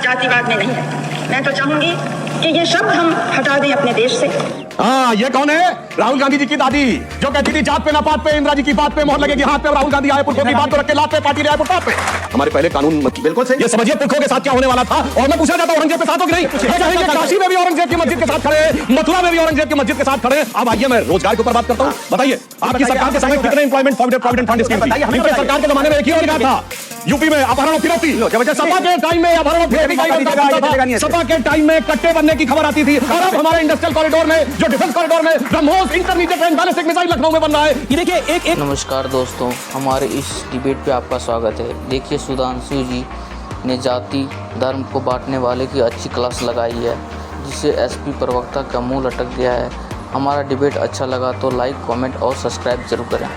जातिवाद में नहीं है। मैं तो चाहूंगी कि ये शब्द हम हटा दें अपने देश से। हाँ, ये कौन है? राहुल गांधी जी की दादी, जो कहती थी जात पे ना पात पे, इंदिरा जी की बात पे मोहर लगेगी हाथ पे। राहुल गांधी आए पुरखों की बात तो रख के लात पे, पार्टी आए फुटपाथ पे। हमारे पहले कानून बिल्कुल सही। ये समझिए पुरखों के साथ क्या होने वाला था। और मैं पूछना चाहता हूं औरंगजेब के साथ हो कि नहीं? काशी में भी औरंगजेब की मस्जिद के साथ खड़े, मथुरा में भी औरंगजेब की मस्जिद के साथ खड़े। अब आइए मैं रोजगार के ऊपर बात करता हूं। बताइए आपकी सरकार के समय कितने एम्प्लॉयमेंट प्रोविडेंट फंड स्कीम थी? इनके सरकार के जमाने में एक ही रोजगार था। यूपी में अपहरण और फिरौती, सपा के टाइम में अपहरण और फिरौती, सपा के टाइम में कट्टे बनने की खबर आती थी। और अब हमारे इंडस्ट्रियल कॉरिडोर में, जो डिफेंस कॉरिडोर में BrahMos intermediate and ballistic missile Lucknow में बन रहा है। ये देखिए एक नमस्कार दोस्तों, हमारे इस डिबेट पे आपका स्वागत है। देखिए सुधांशु जी ने जाति धर्म को बांटने वाले की अच्छी क्लास लगाई है, जिससे एसपी प्रवक्ता का मुंह लटक गया है। हमारा डिबेट अच्छा लगा तो लाइक कमेंट और सब्सक्राइब जरूर करें।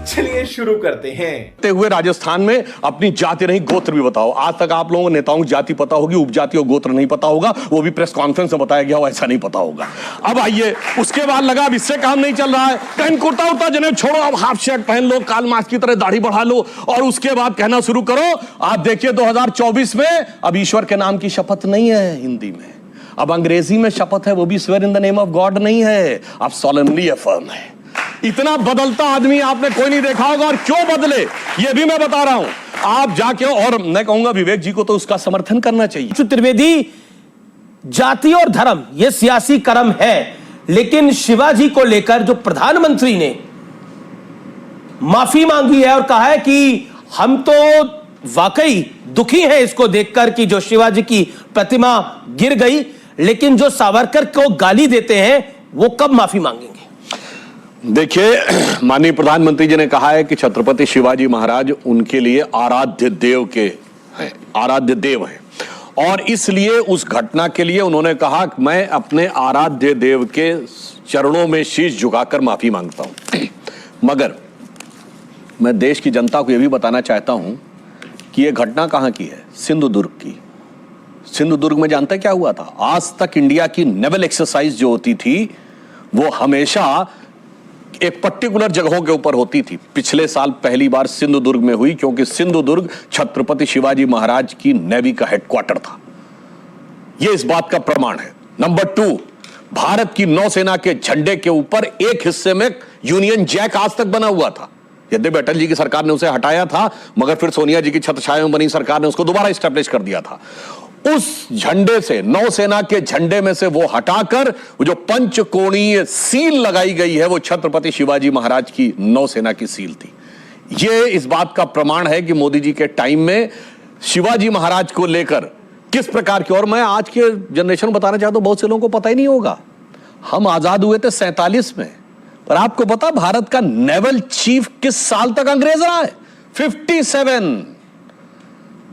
चलिए शुरू करते हैं। हुए राजस्थान में अपनी जाति नहीं गोत्र भी बताओ। आज तक आप लोगों को नेताओं की जाति पता होगी, उपजाति और गोत्र नहीं पता होगा। वो भी प्रेस कॉन्फ्रेंस में बताया गया हो, ऐसा नहीं पता होगा। अब आइए उसके बाद लगा अब इससे काम नहीं चल रहा है, कहीं कुर्ता उर्ता जने छोड़ो, अब हाफ शर्ट पहन लो, काल मास की तरह दाढ़ी बढ़ा लो और उसके बाद कहना शुरू करो। आप देखिए 2024 में अब ईश्वर के नाम की शपथ नहीं है हिंदी में, अब अंग्रेजी में शपथ है, वो भी swear in the name of God नहीं है, अब सॉलेमनली अफर्म है। इतना बदलता आदमी आपने कोई नहीं देखा होगा। और क्यों बदले ये भी मैं बता रहा हूं। आप जाके, और मैं कहूंगा विवेक जी को तो उसका समर्थन करना चाहिए। त्रिवेदी, जाति और धर्म यह सियासी कर्म है, लेकिन शिवाजी को लेकर जो प्रधानमंत्री ने माफी मांगी है और कहा है कि हम तो वाकई दुखी हैं इसको देखकर कि जो शिवाजी की प्रतिमा गिर गई, लेकिन जो सावरकर को गाली देते हैं वो कब माफी मांगेंगे? देखिए, माननीय प्रधानमंत्री जी ने कहा है कि छत्रपति शिवाजी महाराज उनके लिए आराध्य देव हैं और इसलिए उस घटना के लिए उन्होंने कहा कि मैं अपने आराध्य देव के चरणों में शीश झुकाकर माफी मांगता हूं। मगर मैं देश की जनता को यह भी बताना चाहता हूं कि यह घटना कहां की है? सिंधुदुर्ग की। सिंधुदुर्ग में जानते क्या हुआ था? आज तक इंडिया की नेवल एक्सरसाइज जो होती थी वो हमेशा एक पर्टिकुलर जगहों के ऊपर होती थी। पिछले साल पहली बार सिंधुदुर्ग में हुई, क्योंकि सिंधुदुर्ग छत्रपति शिवाजी महाराज की नेवी का हेडक्वार्टर था। यह इस बात का प्रमाण है। नंबर 2, भारत की नौसेना के झंडे के ऊपर एक हिस्से में यूनियन जैक आज तक बना हुआ था। यद्यपि अटल जी की सरकार ने उसे हटाया था, मगर फिर सोनिया जी की छत्रछाया में बनी सरकार ने उसको दोबारा स्टैब्लिश कर दिया था। उस झंडे से, नौसेना के झंडे में से वो हटाकर वो जो पंचकोणीय सील लगाई गई है वो छत्रपति शिवाजी महाराज की नौसेना की सील थी। ये इस बात का प्रमाण है कि मोदी जी के टाइम में शिवाजी महाराज को लेकर किस प्रकार की, और मैं आज के जनरेशन को बताना चाहता हूं, बहुत से लोगों को पता ही नहीं होगा। हम आजाद हुए थे 47 में, पर आपको पता भारत का नेवल चीफ किस साल तक अंग्रेज रहा है? 57।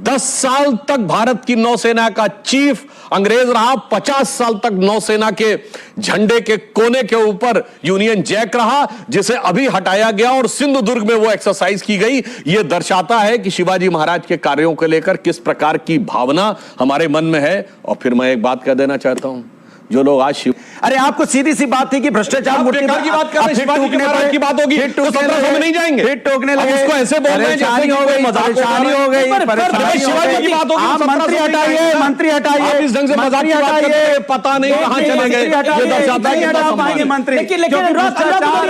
10 साल तक भारत की नौसेना का चीफ अंग्रेज रहा। 50 साल तक नौसेना के झंडे के कोने के ऊपर यूनियन जैक रहा, जिसे अभी हटाया गया और सिंधुदुर्ग में वो एक्सरसाइज की गई। यह दर्शाता है कि शिवाजी महाराज के कार्यों को लेकर किस प्रकार की भावना हमारे मन में है। और फिर मैं एक बात कह देना चाहता हूं, जो लोग आज अरे आपको सीधी सी बात थी कि भ्रष्टाचार की बात कर रहे, शिवाजी के महाराज की बात होगी तो 1700 में नहीं जाएंगे, फिर टोकने लगे, उसको ऐसे बोल रहे हैं जैसे हो गई, परेशानी हो गई, शिवाजी की बात होगी। आप मंत्री हटाइए, मंत्री हटाइए, इस ढंग से मजाक हटाइए, पता नहीं कहां चले गए। ये दर्शाता है कि आप पाएंगे मंत्री, लेकिन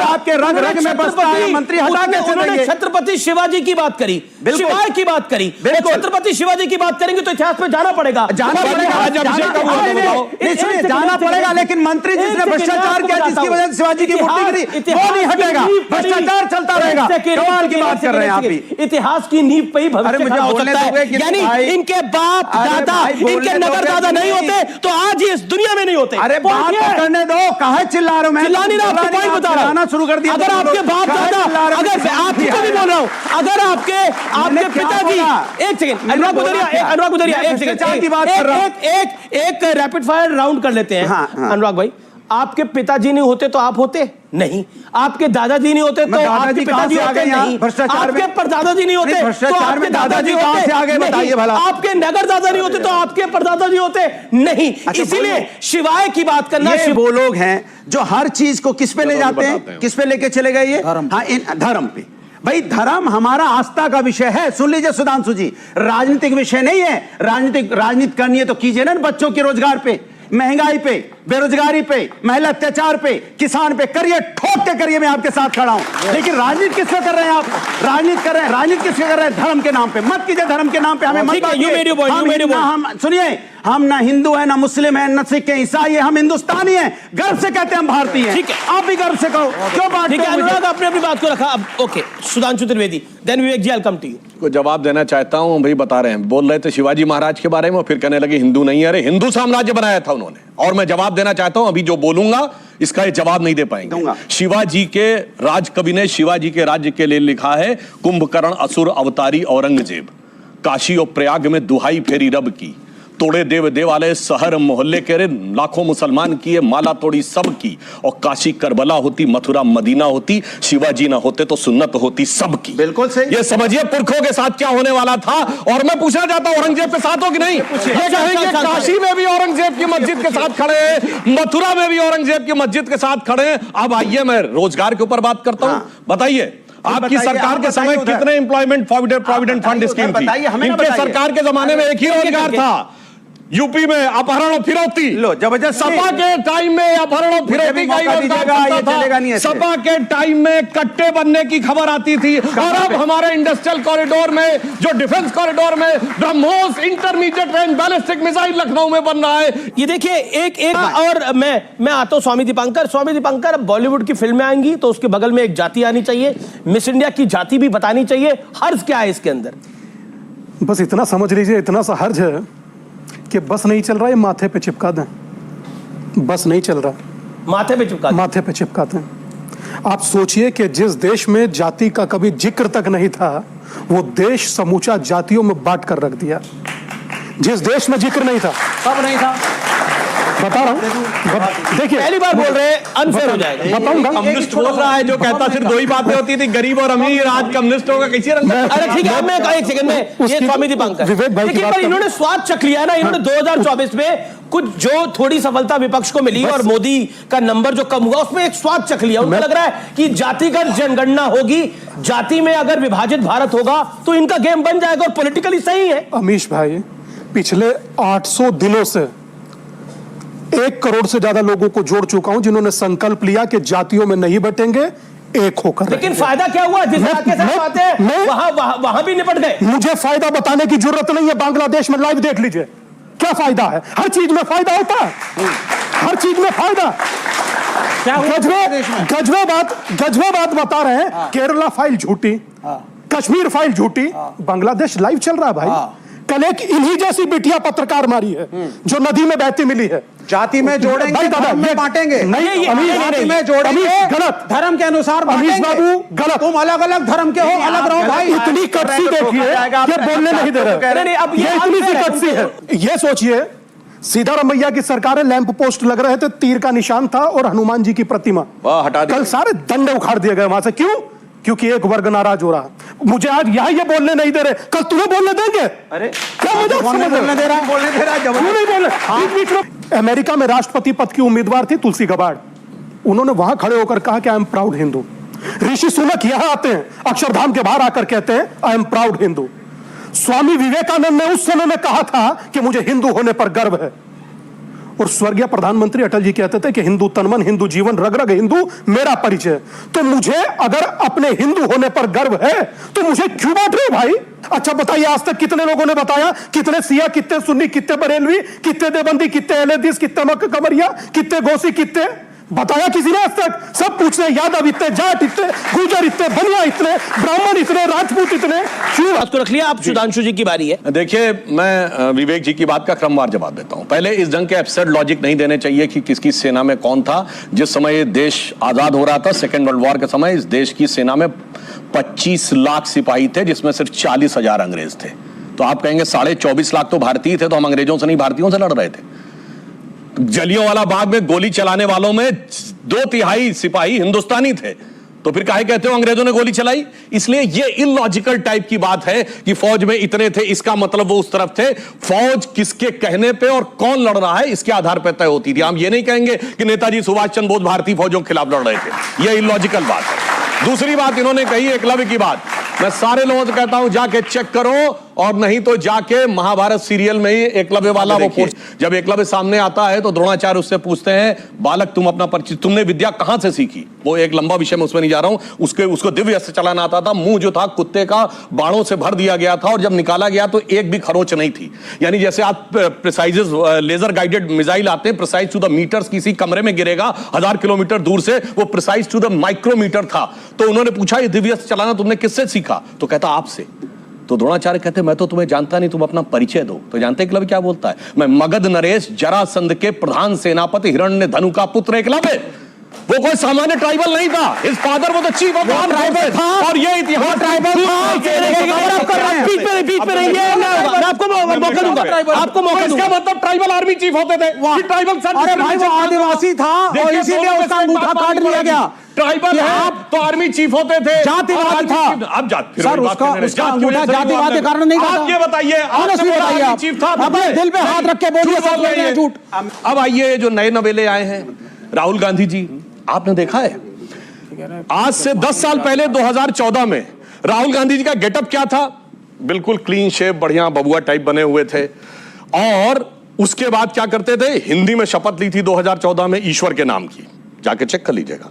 आपके रंग रंग में बसता है। मंत्री हटा के उन्होंने छत्रपति शिवाजी की बात करी, शिवाय की बात करी, छत्रपति शिवाजी की बात करेंगे तो इतिहास में जाना पड़ेगा, जाना पड़ेगा। लेकिन मंत्री जिसने भ्रष्टाचार किया, जिसकी वजह से शिवाजी की मूर्ति गिरी, वो नहीं हटेगा, भ्रष्टाचार चलता रहेगा। कमाल की बात कर रहे हैं आप भी। इतिहास की नींव पे ही भविष्य खड़ा हो सकता है। यानी इनके बाप दादा, इनके नगर दादा नहीं होते तो आज ये इस दुनिया में नहीं होते। अरे बात करने दो, काहे चिल्ला रहे हो? मैं चिल्ला नहीं रहा, आपको पॉइंट बता रहा हूं। शुरू कर दिया। अगर आपके बाप दादा, अगर आपको भी बोल रहा हूं, अगर आपके पिताजी, एक सेकंड अनुराग गुदरिया, एक सेकंड, एक रैपिड फायर राउंड कर लेते हैं। अनुराग भाई, आपके पिताजी नहीं होते तो आप होते नहीं, आपके दादाजी नहीं होते तो आपके पिताजी होते नहीं, आपके परदादाजी नहीं होते तो आपके दादाजी होते आगे, बताइए भला, आपके नगर दादा नहीं होते तो आपके परदादाजी होते नहीं। इसीलिए शिवाय की बात करना, वो लोग हैं जो हर चीज को किस पे ले जाते हैं, किस पे लेके चले गए? ये धर्म पे। भाई धर्म हमारा आस्था का विषय है। सुन लीजिए सुधांशु जी, राजनीतिक विषय नहीं है। राजनीति करनी है तो कीजिए ना, बच्चों के रोजगार पे, महंगाई पे, बेरोजगारी पे, महिला अत्याचार पे, किसान पे करिए, ठोक के करिए, मैं आपके साथ खड़ा हूं। लेकिन राजनीति किसका कर रहे हैं आप? राजनीति कर रहे हैं, राजनीति किसका कर रहे हैं? धर्म के नाम पे मत कीजिए, धर्म के नाम पे हमें मत बांटिए। हम सुनिए, हम ना हिंदू है, ना मुस्लिम है, ना सिख है, ईसाई है, हम हिंदुस्तानी हैं। गर्व से कहते हैं हम भारतीय हैं। आप भी गर्व से कहो, क्यों बांटते हैं? अनुराग आपने अपनी बात को रखा। अब okay, Sudhanshu Trivedi, then Vivek ji, I will come to you. को जवाब देना चाहता हूं। भाई बता रहे हैं, बोल रहे थे शिवाजी महाराज के बारे में, फिर कहने लगे हिंदू नहीं है। अरे हिंदू साम्राज्य बनाया था उन्होंने, और मैं जवाब देना चाहता हूं। अभी जो बोलूंगा इसका ये जवाब नहीं दे पाएंगे। शिवाजी के राजकवि ने शिवाजी के राज्य के लिए लिखा है, कुंभकर्ण असुर अवतारी औरंगजेब, काशी और प्रयाग में दुहाई फेरी रब की, तोड़े देव देवालय शहर मोहल्ले के रे, लाखों मुसलमान किए माला तोड़ी सब की, और काशी करबला होती, मथुरा मदीना होती, शिवाजी ना होते तो सुन्नत होती सबकी। बिल्कुल सही। ये समझिए पुरखों के साथ क्या होने वाला था। और मैं पूछना चाहता हूं, औरंगजेब के साथ हो कि नहीं? ये कहेंगे काशी में भी औरंगजेब की मस्जिद के साथ खड़े हैं, मथुरा में भी औरंगजेब की मस्जिद के साथ खड़े हैं। अब आइए मैं रोजगार के ऊपर बात करता हूं। बताइए, आपकी सरकार के समय कितने एम्प्लॉयमेंट प्रोविडेंट फंड स्कीम थी? इनके सरकार के जमाने में एक ही रोजगार था, यूपी में अपहरण और फिरौती। लो जबरदस्त। सपा के टाइम में अपहरण और फिरौती का रोजगार, सपा के टाइम में कट्टे बनने की खबर आती थी। और अब हमारे इंडस्ट्रियल कॉरिडोर में, जो डिफेंस कॉरिडोर में BrahMos intermediate range ballistic missile Lucknow में बन रहा है। ये देखिए एक और मैं आता हूं स्वामी दीपांकर। स्वामी दीपांकर, अब बॉलीवुड की फिल्में आएंगी तो उसके बगल में एक जाति आनी चाहिए, मिस इंडिया की जाति भी बतानी चाहिए। हर्ज क्या है इसके अंदर? बस इतना समझ लीजिए, इतना सा हर्ज है कि बस नहीं चल रहा है, माथे पे चिपका दें। बस नहीं चल रहा, माथे पे चिपका दें। आप सोचिए कि जिस देश में जाति का कभी जिक्र तक नहीं था, वो देश समूचा जातियों में बांट कर रख दिया। जिस देश में जिक्र नहीं था, कब नहीं था बता रहा हूं। देखिए, पहली बार बोल रहे हैं, अनफेयर हो जाएगा। बताऊंगा। कम्युनिस्ट बोल रहा है जो कहता सिर्फ दो ही बातें होती थी, गरीब और अमीर, आज कम्युनिस्ट होगा किसी रंग। अरे ठीक है, मैं एक सेकंड में, ये स्वामी दीपांकर, लेकिन पर इन्होंने स्वाद चख लिया ना। इन्होंने 2024 में कुछ जो थोड़ी सफलता विपक्ष को मिली और मोदी का नंबर जो कम हुआ, उसमें एक स्वाद चख लिया। उनको लग रहा है कि जातिगत जनगणना होगी, जाति में अगर विभाजित भारत होगा तो इनका गेम बन जाएगा, और पॉलिटिकली सही है। अमीश भाई, पिछले 800 दिनों से 1 करोड़ से ज्यादा लोगों को जोड़ चुका हूं जिन्होंने संकल्प लिया कि जातियों में नहीं बटेंगे, एक होकर। लेकिन फायदा क्या हुआ? जिस इलाके से बात है वहां भी निपट गए। मुझे फायदा बताने की जरूरत नहीं है। बांग्लादेश में लाइव देख लीजिए, क्या फायदा है। हर चीज में फायदा होता है, हर चीज में फायदा। गजबे बात बता रहे हैं। केरला फाइल झूठी, कश्मीर फाइल झूठी, बांग्लादेश लाइव चल रहा है भाई। कल एक इन्हीं जैसी बिटिया पत्रकार मारी है जो नदी में बहती मिली है। जाति में जोड़ेंगे, धर्म में बांटेंगे। नहीं, जाति में जोड़ेंगे, गलत। धर्म के अनुसार बांटेंगे। बाबू गलत। तुम अलग अलग धर्म के हो, अलग रहो भाई। इतनी कटसी देखिए, ये बोलने नहीं दे रहे। अब ये इतनी सी कटसी है। ये सोचिए, सीतारामैया की सरकार है, लैंप पोस्ट लग रहे थे, तीर का निशान था और हनुमान जी की प्रतिमा हटा दी। कल सारे डंडे उखाड़ दिए गए वहां से। क्यों? क्योंकि एक वर्ग नाराज हो रहा। मुझे आज यहां ये बोलने नहीं दे रहे, कल तुम्हें बोलने देंगे? अरे क्या मजाक बोलने दे रहा है, क्यों नहीं बोल रहे? अमेरिका में राष्ट्रपति पद की उम्मीदवार थी तुलसी गबार्ड। उन्होंने वहां खड़े होकर कहा कि I am proud Hindu. Rishi Sunak यहां आते हैं, अक्षरधाम के बाहर आकर कहते हैं I am proud Hindu. Swami Vivekananda ने उस समय में कहा था कि मुझे हिंदू होने पर गर्व है। और स्वर्गीय प्रधानमंत्री अटल जी कहते थे कि हिंदू तनमन, हिंदू जीवन, रग रग हिंदू मेरा परिचय। तो मुझे अगर अपने हिंदू होने पर गर्व है तो मुझे क्यों बांट रहे हो भाई? अच्छा बताइए, आज तक कितने लोगों ने बताया? कितने सिया, कितने सुन्नी, कितने बरेलवी, कितने देवबंदी, कितने अहलेदीस, कितने मक्का कमरिया, कितने गोसी, कितने बताया किसी ने आज तक? सब पूछ रहे यादव इतने, जाट इतने, गुर्जर इतने, बनिया इतने, ब्राह्मण इतने, राजपूत इतने। क्यों? बात को रख लिया। आप सुधांशु जी की बारी है। देखिए, मैं विवेक जी की बात का क्रमवार जवाब देता हूं। पहले इस ढंग के एब्सर्ड लॉजिक नहीं देने चाहिए कि किसकी सेना में कौन था। जिस समय ये देश आजाद हो रहा था, सेकेंड वर्ल्ड वॉर के समय, इस देश की सेना में 25 लाख सिपाही थे, जिसमें सिर्फ 40,000 अंग्रेज थे। तो आप कहेंगे 24.5 लाख तो भारतीय थे, तो हम अंग्रेजों से नहीं भारतीयों से लड़ रहे थे। जलियांवाला बाग में गोली चलाने वालों में 2/3 सिपाही हिंदुस्तानी थे, तो फिर काहे कहते हो अंग्रेजों ने गोली चलाई? इसलिए ये इलॉजिकल टाइप की बात है कि फौज में इतने थे, इसका मतलब वो उस तरफ थे। फौज किसके कहने पे और कौन लड़ रहा है इसके आधार पर तय होती थी। हम ये नहीं कहेंगे कि नेताजी सुभाष चंद्र बोस भारतीय फौजों के खिलाफ लड़ रहे थे, ये इलॉजिकल बात है। दूसरी बात इन्होंने कही एकलव्य की बात, मैं सारे लोगों से कहता हूं जाके चेक करो, और नहीं तो जाके महाभारत सीरियल में ही एकलव्य वाला वो पोस्ट, जब एकलव्य सामने आता है तो द्रोणाचार्य उससे पूछते हैं, बालक तुम अपना परिचय, तुमने विद्या कहां से सीखी? वो एक लंबा विषय में उसमें नहीं जा रहा हूं। उसको दिव्य अस्त्र चलाना आता था, मुंह जो था कुत्ते का बाणों से भर दिया गया था, और जब निकाला गया तो एक भी खरोच नहीं थी। यानी जैसे आप प्रिसाइज लेजर गाइडेड मिसाइल आते हैं, प्रिसाइज टू द मीटर्स, किसी कमरे में गिरेगा 1000 किलोमीटर दूर से, वो प्रिसाइज टू द माइक्रोमीटर था। तो उन्होंने पूछा ये दिव्य अस्त्र चलाना तुमने किससे सीखा? तो कहता आपसे। तो द्रोणाचार्य कहते मैं तो तुम्हें जानता नहीं, तुम अपना परिचय दो। तो जानते एकलव्य क्या बोलता है? मैं मगध नरेश जरासंध के प्रधान सेनापति हिरण्य धनु का पुत्र एकलव्य। वो कोई सामान्य ट्राइबल नहीं था, इस फादर वो तो चीफ ऑफ ट्राइबल था, और ये इतिहास ट्राइबल था। आपको मौका दूंगा, आपको मौका दूंगा। इसका मतलब ट्राइबल आर्मी चीफ होते थे, ट्राइबल आदिवासी था और इसीलिए उसका अंगूठा काट लिया गया। ट्राइबल आप तो आर्मी चीफ होते थे, जातिवाद था। अब जात सर उसका अंगूठा जातिवाद के कारण नहीं आप ये बताइए, आप चीफ था, अपने दिल पे हाथ रख के बोलिए झूठ। अब आइए जो नए नवेले आए हैं, राहुल गांधी जी, आपने देखा है आज से 10 साल पहले 2014 में राहुल गांधी जी का गेटअप क्या था? बिल्कुल क्लीन शेप, बढ़िया बबुआ टाइप बने हुए थे, और उसके बाद क्या करते थे? हिंदी में शपथ ली थी 2014 में ईश्वर के नाम की, जाके चेक कर लीजिएगा।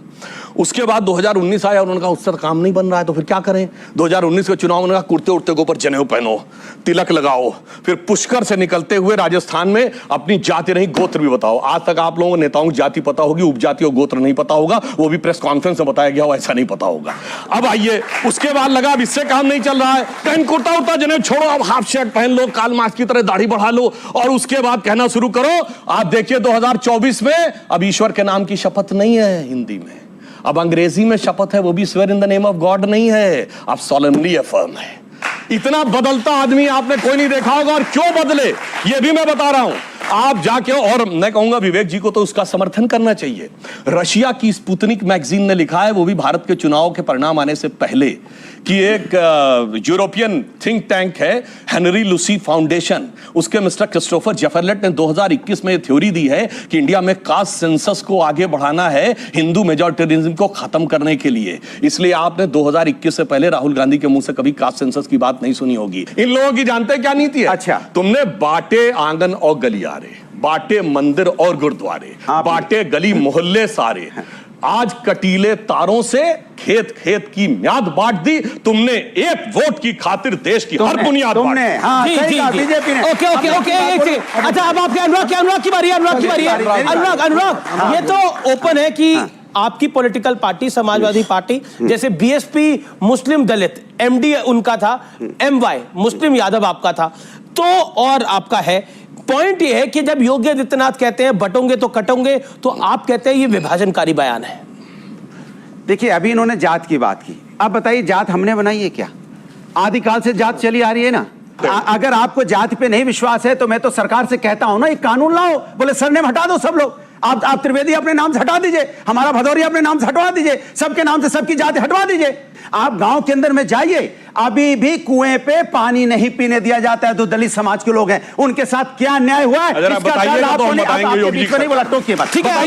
उसके बाद 2019 आया, उन्होंने कहा उससे काम नहीं बन रहा है तो फिर क्या करें? 2019 के चुनाव में कुर्ते उड़ते के ऊपर जनेऊ पहनो, तिलक लगाओ, फिर पुष्कर से निकलते हुए राजस्थान में अपनी जाति नहीं गोत्र भी बताओ। आज तक आप लोगों को नेताओं की जाति पता होगी, उपजाति और गोत्र नहीं पता होगा, वो भी प्रेस कॉन्फ्रेंस में बताया गया हो, ऐसा नहीं पता होगा। अब आइए, उसके बाद लगा अब इससे काम नहीं चल रहा है, कहीं कुर्ता उड़ता जनेऊ छोड़ो, अब हाफ शर्ट पहन लो, काल मार्क्स की तरह दाढ़ी बढ़ा लो, और उसके बाद कहना शुरू करो। आप देखिए 2024 में अब ईश्वर के नाम की शपथ नहीं है हिंदी में, अब अंग्रेजी में शपथ है, वो भी swear in the name of God नहीं है, अब सॉलेमनली अफर्म है। इतना बदलता आदमी आपने कोई नहीं देखा होगा, और क्यों बदले ये भी मैं बता रहा हूं। आप जाके, और मैं कहूंगा विवेक जी को तो उसका समर्थन करना चाहिए। रशिया की स्पुतनिक मैगजीन ने लिखा है, वो भी भारत के चुनाव के परिणाम आने से पहले, कि एक यूरोपियन थिंक टैंक है हेनरी लुसी फाउंडेशन, उसके मिस्टर क्रिस्टोफर जेफरलेट ने 2021 में ये थ्योरी दी है कि इंडिया में कास्ट सेंसस को आगे बढ़ाना है हिंदू मेजॉरिटेरिज्म को खत्म करने के लिए। इसलिए आपने 2021 से पहले राहुल गांधी के मुंह से कभी कास्ट सेंसस की बात नहीं सुनी होगी। इन लोगों की जानते क्या नीति है? अच्छा, तुमने बांटे आंगन और गलियारे, बांटे मंदिर और गुरुद्वारे, बांटे गली मोहल्ले सारे, आज कटीले तारों से खेत खेत की म्याद बांट दी तुमने, एक वोट की खातिर देश की हर बुनियाद तुमने। हाँ, बीजेपी ने। ओके ओके ओके, एक सेकंड। अच्छा, अब आपके अनुराग की बारी है, अनुराग ये तो ओपन है कि आपकी पॉलिटिकल पार्टी समाजवादी पार्टी, जैसे बीएसपी मुस्लिम दलित, एमडी उनका था, एमवाई मुस्लिम यादव आपका था, तो और आपका है। पॉइंट ये है कि जब योगी आदित्यनाथ कहते हैं बटोंगे तो कटोंगे, तो आप कहते हैं ये विभाजनकारी बयान है। देखिए, अभी इन्होंने जात की बात की, अब बताइए जात हमने बनाई है क्या? आदिकाल से जात चली आ रही है ना। अगर आपको जाति पे नहीं विश्वास है तो मैं तो सरकार से कहता हूं ना, एक कानून लाओ, बोले सरनेम हटा दो सब लोग। आप त्रिवेदी अपने नाम से हटा दीजिए, हमारा भदौरिया अपने नाम से हटवा दीजिए, सबके नाम से सबकी जाति हटवा दीजिए। आप गांव के अंदर में जाइए, अभी भी कुएं पे पानी नहीं पीने दिया जाता है। तो दलित समाज के लोग हैं, उनके साथ क्या अन्याय हुआ है इसका दर्द आपको नहीं, बोला टोकिए बात, ठीक है,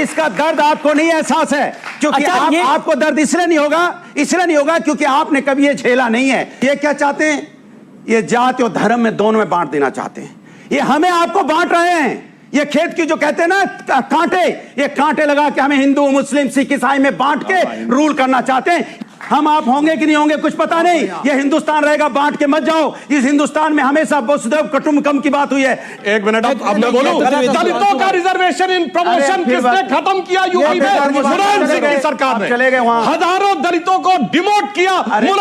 इसका दर्द आपको नहीं एहसास है, क्योंकि आपको दर्द इसलिए नहीं होगा क्योंकि आपने कभी ये झेला नहीं है। ये क्या चाहते हैं? ये जाति और धर्म में दोनों में बांट देना चाहते हैं। ये हमें आपको बांट रहे हैं। ये खेत की जो कहते हैं ना कांटे, ये कांटे लगा के हमें हिंदू मुस्लिम सिख ईसाई में बांट के रूल करना चाहते हैं। हम आप होंगे कि नहीं होंगे कुछ पता नहीं, ये हिंदुस्तान रहेगा, बांट के मत जाओ। इस हिंदुस्तान में हमेशा वसुधैव कुटुंबकम की बात हुई है। एक मिनट, अब मैं बोलूं, दलितों का रिजर्वेशन इन प्रमोशन किसने खत्म किया? यूपी में मुलायम सिंह की सरकार ने। चले गए वहां, हजारों दलितों को डिमोट किया मुलायम